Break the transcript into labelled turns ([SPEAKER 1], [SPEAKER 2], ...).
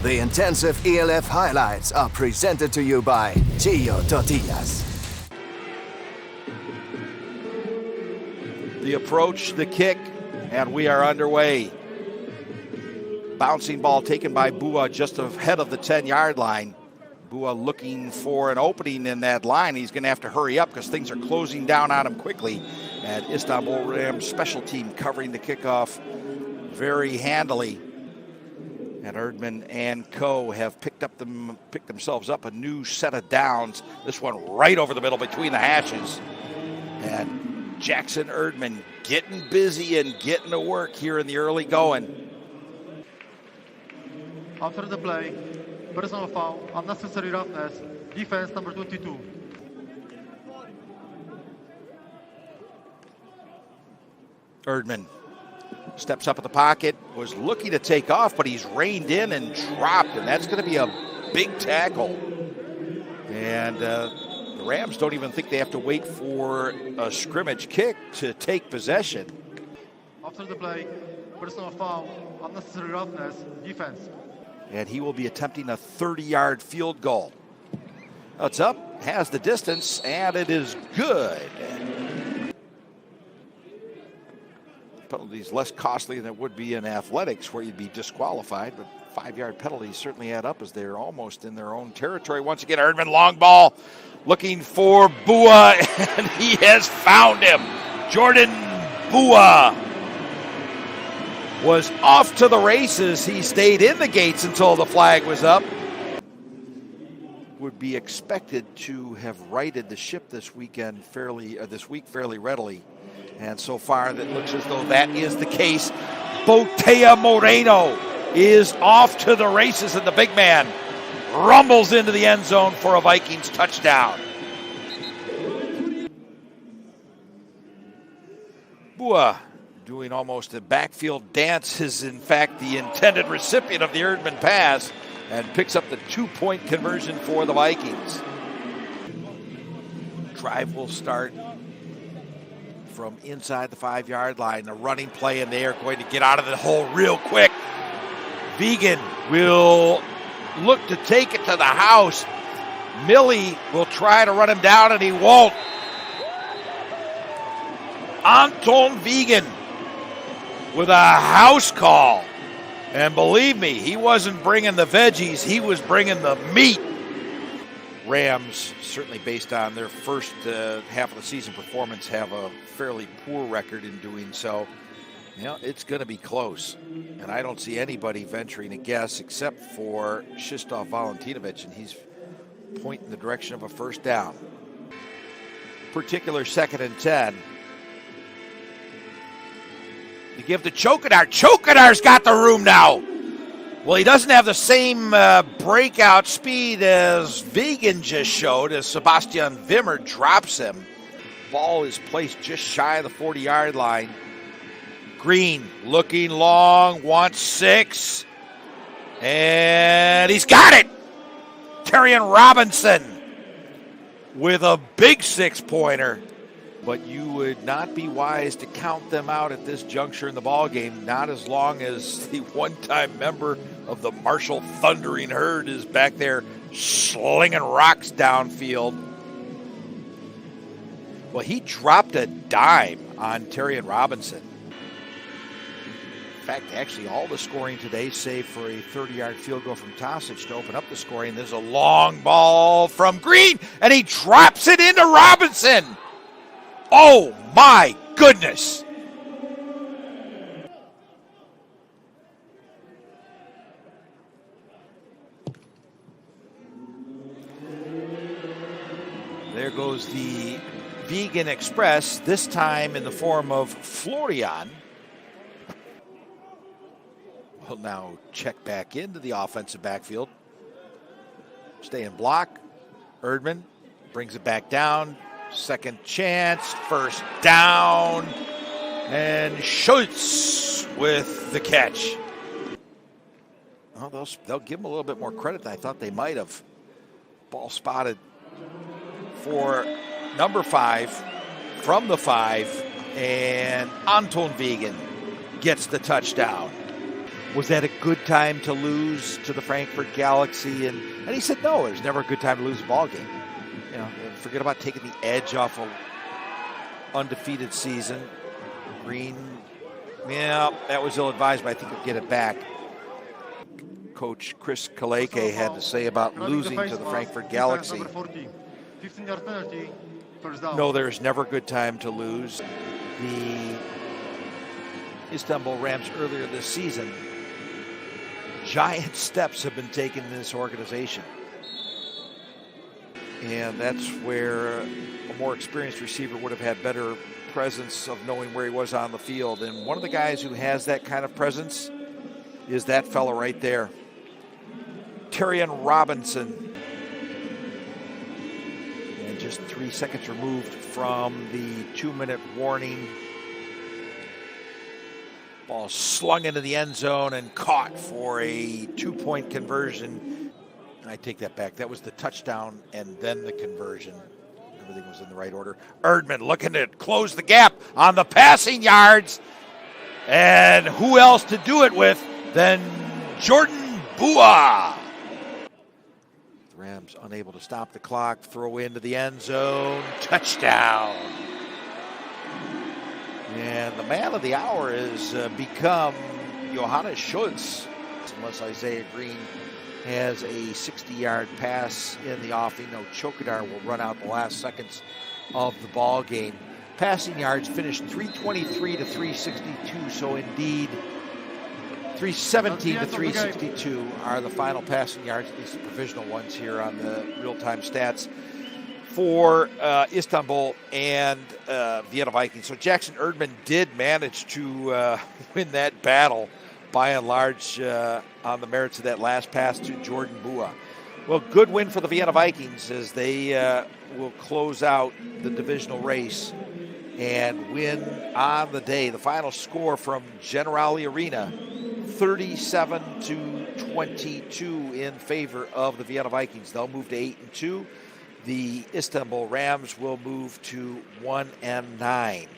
[SPEAKER 1] The intensive ELF highlights are presented to you by Chio Tortillas.
[SPEAKER 2] The approach, the kick, and we are underway. Bouncing ball taken by Bua just ahead of the 10-yard line. Bua looking for an opening in that line. He's going to have to hurry up because things are closing down on him quickly. And Istanbul Rams special team covering the kickoff very handily. And Erdman and co have picked themselves up a new set of downs. This one right over the middle between the hashes. And Jackson Erdman getting busy and getting to work here in the early going.
[SPEAKER 3] After the play, personal foul, unnecessary roughness, defense number 22.
[SPEAKER 2] Erdman steps up in the pocket, was looking to take off, but he's reined in and dropped, and that's going to be a big tackle. And the Rams don't even think they have to wait for a scrimmage kick to take possession.
[SPEAKER 3] After the play, personal foul, unnecessary roughness, defense.
[SPEAKER 2] And he will be attempting a 30-yard field goal. It's up, has the distance, and it is good. Penalties less costly than it would be in athletics where you'd be disqualified, but 5-yard penalties certainly add up as they're almost in their own territory. Once again, Erdman, long ball, looking for Bua, and he has found him. Jordan Bua was off to the races. He stayed in the gates until the flag was up. Would be expected to have righted the ship this week fairly readily. And so far, that looks as though that is the case. Botea Moreno is off to the races, and the big man rumbles into the end zone for a Vikings touchdown. Bua doing almost a backfield dance is, in fact, the intended recipient of the Erdman pass and picks up the 2-point conversion for the Vikings. Drive will start from inside the 5-yard line. The running play, and they are going to get out of the hole real quick. Vegan will look to take it to the house. Millie will try to run him down, and he won't. Anton Vegan with a house call. And believe me, he wasn't bringing the veggies, he was bringing the meat. Rams, certainly based on their first half of the season performance, have a fairly poor record in doing so. You know, it's going to be close. And I don't see anybody venturing a guess except for Krzysztof Valentinovic, and he's pointing in the direction of a first down. Particular 2nd and 10. You give to Chokedar. Chokedar's got the room now. Well, he doesn't have the same breakout speed as Vegan just showed as Sebastian Wimmer drops him. Ball is placed just shy of the 40-yard line. Green looking long, wants 6. And he's got it! Terrion Robinson with a big 6-pointer. But you would not be wise to count them out at this juncture in the ballgame, not as long as the one-time member of the Marshall Thundering Herd is back there slinging rocks downfield. Well, he dropped a dime on Terrion Robinson. In fact, actually all the scoring today, save for a 30-yard field goal from Tosic to open up the scoring. There's a long ball from Green, and he drops it into Robinson. Oh, my goodness. There goes the Vegan Express, this time in the form of Florian. We'll now check back into the offensive backfield. Stay in block. Erdman brings it back down. Second chance, first down, and Schultz with the catch. Oh, they'll give him a little bit more credit than I thought they might have. Ball spotted for number 5 from the 5, and Anton Vegan gets the touchdown. was that a good time to lose to the Frankfurt Galaxy? And he said, no, there's never a good time to lose a ball game. You know, forget about taking the edge off an undefeated season. Green, yeah, that was ill-advised, but I think he'll get it back. Coach Chris Kaleke had to say about losing to the Frankfurt Galaxy. No, there's never a good time to lose. The Istanbul Rams earlier this season, giant steps have been taken in this organization. And that's where a more experienced receiver would have had better presence of knowing where he was on the field. And one of the guys who has that kind of presence is that fella right there, Tyrion Robinson. And just 3 seconds removed from the 2-minute warning. Ball slung into the end zone and caught for a 2-point conversion. I take that back. That was the touchdown and then the conversion. Everything was in the right order. Erdman looking to close the gap on the passing yards. And who else to do it with than Jordan Bua? The Rams unable to stop the clock. Throw into the end zone. Touchdown. And the man of the hour has become Johannes Schultz, unless Isaiah Green has a 60-yard pass in the offing. No, Chokadar will run out the last seconds of the ball game. Passing yards finished 323 to 362, so indeed 317 to 362 are the final passing yards, at least the provisional ones here on the real-time stats for Istanbul and Vienna Vikings. So Jackson Erdman did manage to win that battle by and large on the merits of that last pass to Jordan Bua. Well, good win for the Vienna Vikings as they will close out the divisional race and win on the day. The final score from Generali Arena, 37-22 in favor of the Vienna Vikings. They'll move to 8-2. The Istanbul Rams will move to 1-9.